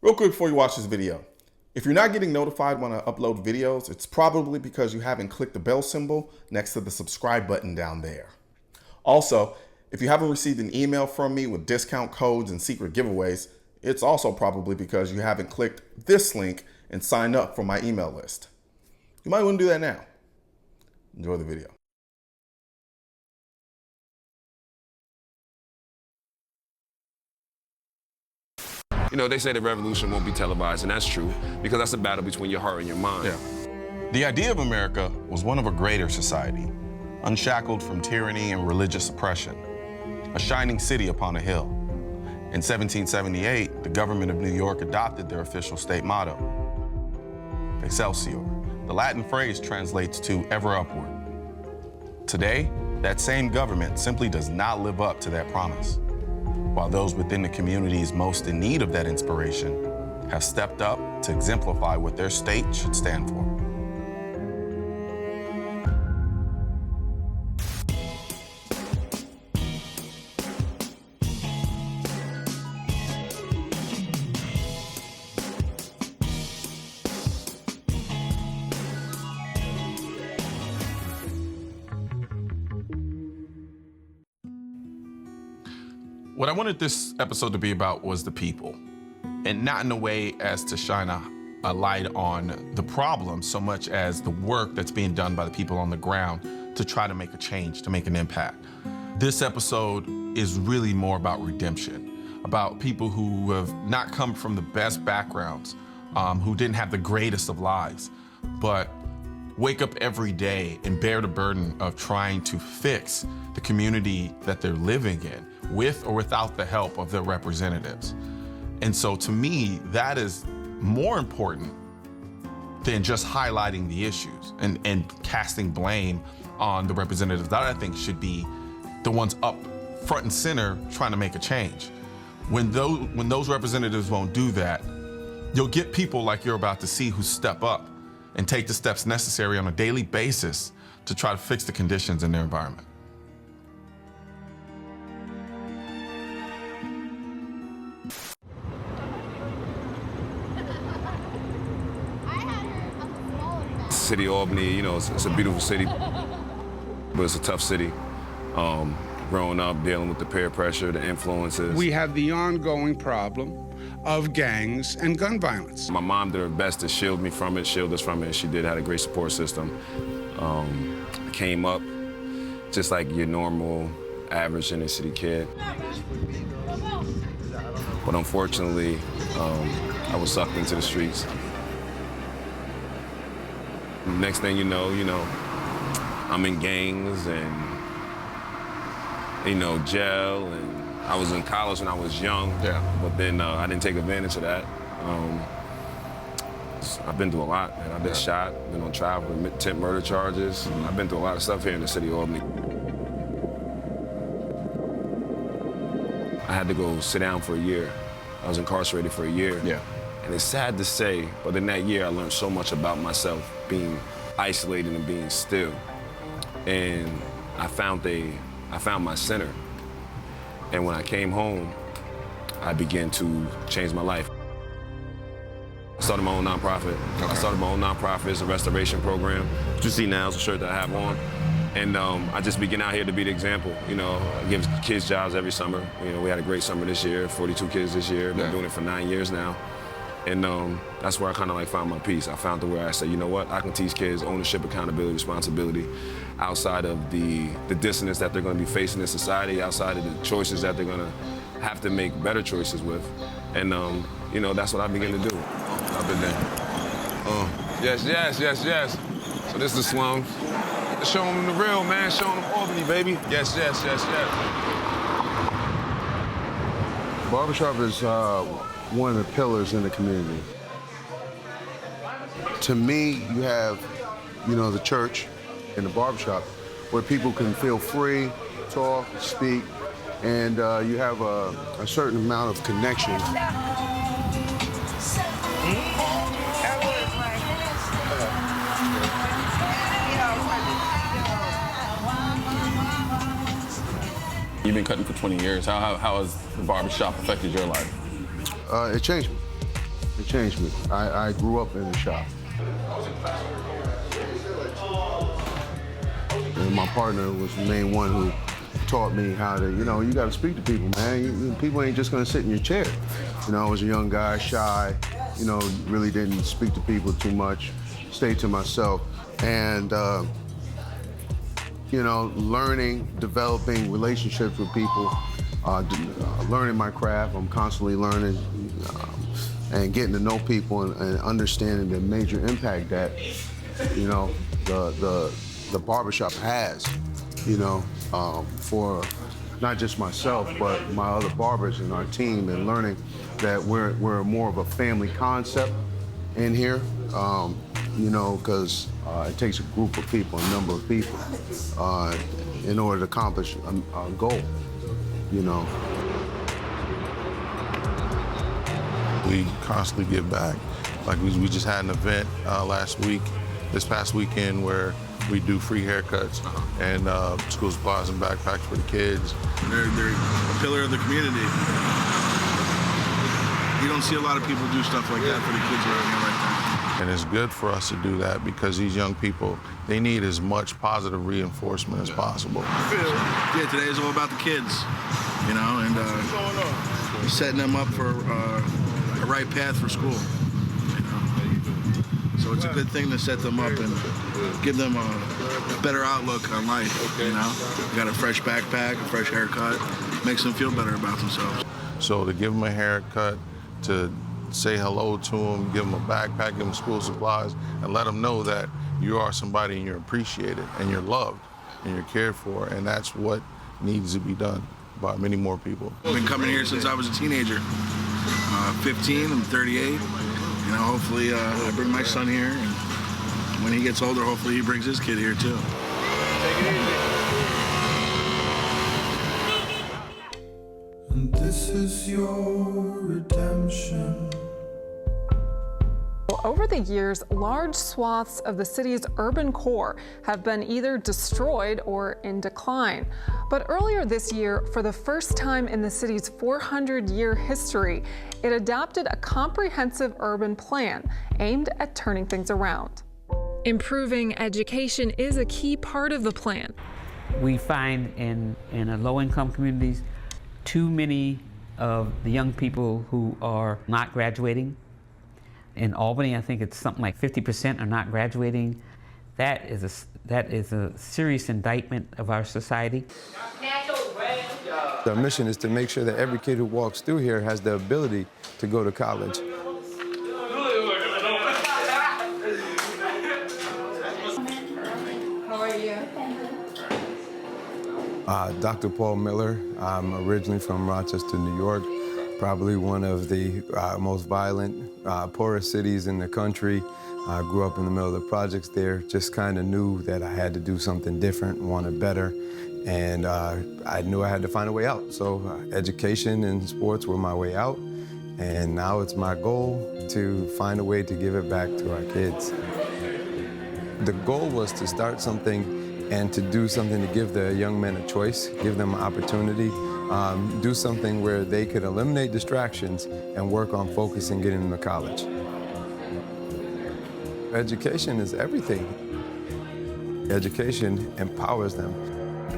Real quick before you watch this video, if you're not getting notified when I upload videos, it's probably because you haven't clicked the bell symbol next to the subscribe button down there. Also, if you haven't received an email from me with discount codes and secret giveaways, it's also probably because you haven't clicked this link and signed up for my email list. You might want to do that now. Enjoy the video. You know, they say the revolution won't be televised, and that's true, because that's a battle between your heart and your mind. Yeah. The idea of America was one of a greater society, unshackled from tyranny and religious oppression, a shining city upon a hill. In 1778, the government of New York adopted their official state motto, Excelsior. The Latin phrase translates to ever upward. Today, that same government simply does not live up to that promise, while those within the communities most in need of that inspiration have stepped up to exemplify what their state should stand for. What I wanted this episode to be about was the people, and not in a way as to shine a light on the problem so much as the work that's being done by the people on the ground to try to make a change, to make an impact. This episode is really more about redemption, about people who have not come from the best backgrounds, who didn't have the greatest of lives, but wake up every day and bear the burden of trying to fix the community that they're living in, with or without the help of their representatives. And so to me, that is more important than just highlighting the issues and casting blame on the representatives that I think should be the ones up front and center trying to make a change. When those representatives won't do that, you'll get people like you're about to see who step up and take the steps necessary on a daily basis to try to fix the conditions in their environment. City of Albany, you know, it's a beautiful city, but it's a tough city. Growing up, dealing with the peer pressure, the influences. We have the ongoing problem of gangs and gun violence. My mom did her best to shield me from it, shield us from it. She did have a great support system. I came up just like your normal, average inner city kid. But unfortunately, I was sucked into the streets. Next thing you know, I'm in gangs and, jail, and I was in college when I was young. Yeah. But then I didn't take advantage of that. I've been through a lot, man. I've been shot, been on trial for attempt murder charges. I've been through a lot of stuff here in the city of Albany. I had to go sit down for a year. I was incarcerated for a year. Yeah. And it's sad to say, but in that year I learned so much about myself, being isolated and being still. And I found my center. And when I came home, I began to change my life. I started my own nonprofit. Okay. It's a restoration program. What you see now is a shirt that I have on. And I just began out here to be the example. I give kids jobs every summer. We had a great summer this year, 42 kids this year. Been doing it for 9 years now. And that's where I kind of found my peace. I found where I said, you know what, I can teach kids ownership, accountability, responsibility outside of the dissonance that they're going to be facing in society, outside of the choices that they're going to have to make better choices with. And, that's what I began to do. I've been there. Yes. So this is the slums. Showing them the real, man. Showing them Albany, baby. Yes. Barbershop is one of the pillars in the community. To me, you have, the church and the barbershop where people can feel free, talk, speak, and you have a certain amount of connection. You've been cutting for 20 years. How has the barbershop affected your life? It changed me. It changed me. I grew up in the shop. And my partner was the main one who taught me how to, you know, you got to speak to people, man. People ain't just going to sit in your chair. You know, I was a young guy, shy, you know, really didn't speak to people too much, stayed to myself. And, you know, learning, developing relationships with people, learning my craft. I'm constantly learning and getting to know people and understanding the major impact that, you know, the barbershop has, you know, for not just myself, but my other barbers in our team, and learning that we're more of a family concept in here, you know, because it takes a group of people, a number of people, in order to accomplish a goal, you know. We constantly give back. Like we just had an event this past weekend, where we do free haircuts and school supplies and backpacks for the kids. They're a pillar of the community. You don't see a lot of people do stuff like that for the kids around here like that. And it's good for us to do that because these young people, they need as much positive reinforcement as possible. Yeah, today is all about the kids, you know, and setting them up for a right path for school. So it's a good thing to set them up and give them a better outlook on life, you know? You got a fresh backpack, a fresh haircut, makes them feel better about themselves. So to give them a haircut, to say hello to them, give them a backpack, give them school supplies, and let them know that you are somebody and you're appreciated and you're loved and you're cared for, and that's what needs to be done by many more people. I've been coming here since I was a teenager. 15, I'm 38. You know, hopefully I bring my son here, and when he gets older, hopefully he brings his kid here too. Take it easy. And this is your redemption. Over the years, large swaths of the city's urban core have been either destroyed or in decline. But earlier this year, for the first time in the city's 400-year history, it adopted a comprehensive urban plan aimed at turning things around. Improving education is a key part of the plan. We find in low-income communities too many of the young people who are not graduating. In Albany, I think it's something like 50% are not graduating. That is a serious indictment of our society. Our mission is to make sure that every kid who walks through here has the ability to go to college. How are you? Dr. Paul Miller. I'm originally from Rochester, New York. Probably one of the most violent, poorest cities in the country. I grew up in the middle of the projects there, just kind of knew that I had to do something different, wanted better, and I knew I had to find a way out. So education and sports were my way out, and now it's my goal to find a way to give it back to our kids. The goal was to start something and to do something to give the young men a choice, give them an opportunity, do something where they could eliminate distractions and work on focus and getting them to college. Education is everything. Education empowers them.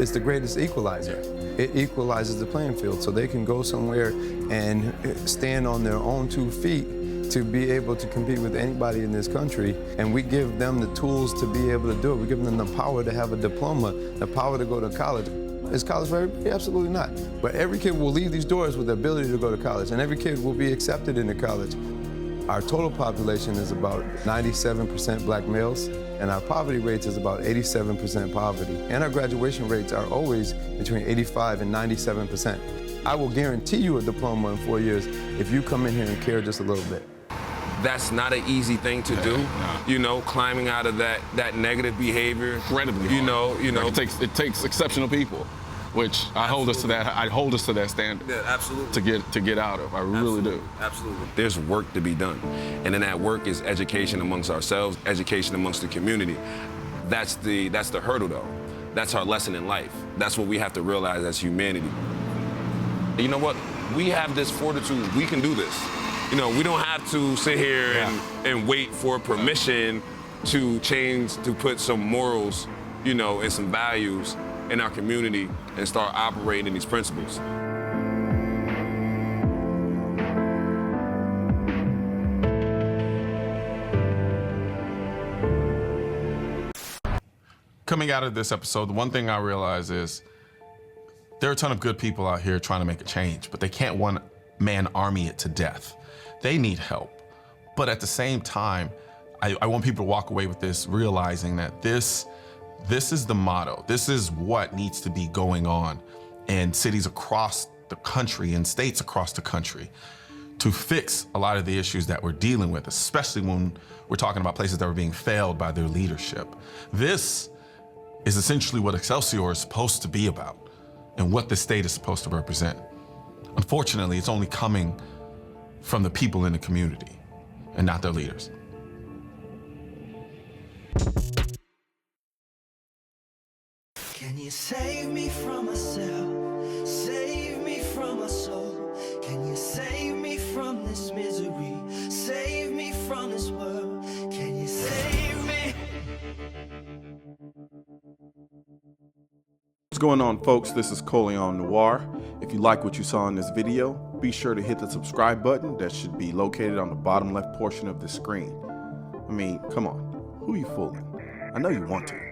It's the greatest equalizer. It equalizes the playing field so they can go somewhere and stand on their own 2 feet to be able to compete with anybody in this country. And we give them the tools to be able to do it. We give them the power to have a diploma, the power to go to college. Is college for everybody? Absolutely not. But every kid will leave these doors with the ability to go to college, and every kid will be accepted into college. Our total population is about 97% black males, and our poverty rates is about 87% poverty. And our graduation rates are always between 85 and 97%. I will guarantee you a diploma in 4 years if you come in here and care just a little bit. That's not an easy thing to do, you know, climbing out of that negative behavior. Incredibly hard. You know. Like it takes exceptional people, which I hold us to that standard. Yeah, absolutely. To get out of. I really do. Absolutely. There's work to be done, and then that work is education amongst ourselves, education amongst the community. That's the hurdle, though. That's our lesson in life. That's what we have to realize as humanity. You know what? We have this fortitude. We can do this. You know, we don't have to sit here and wait for permission to change, to put some morals, you know, and some values in our community and start operating in these principles. Coming out of this episode, the one thing I realize is there are a ton of good people out here trying to make a change, but they can't one-man army it to death. They need help. But at the same time, I want people to walk away with this, realizing that this is the motto. This is what needs to be going on in cities across the country and states across the country to fix a lot of the issues that we're dealing with, especially when we're talking about places that are being failed by their leadership. This is essentially what Excelsior is supposed to be about and what the state is supposed to represent. Unfortunately, it's only coming from the people in the community and not their leaders. Can you save me from myself? Save me from my soul. Can you save me from this misery? Save me from this world. Can you save me? What's going on, folks? This is Colion Noir. If you like what you saw in this video, be sure to hit the subscribe button that should be located on the bottom left portion of the screen. I mean, come on, who are you fooling? I know you want to.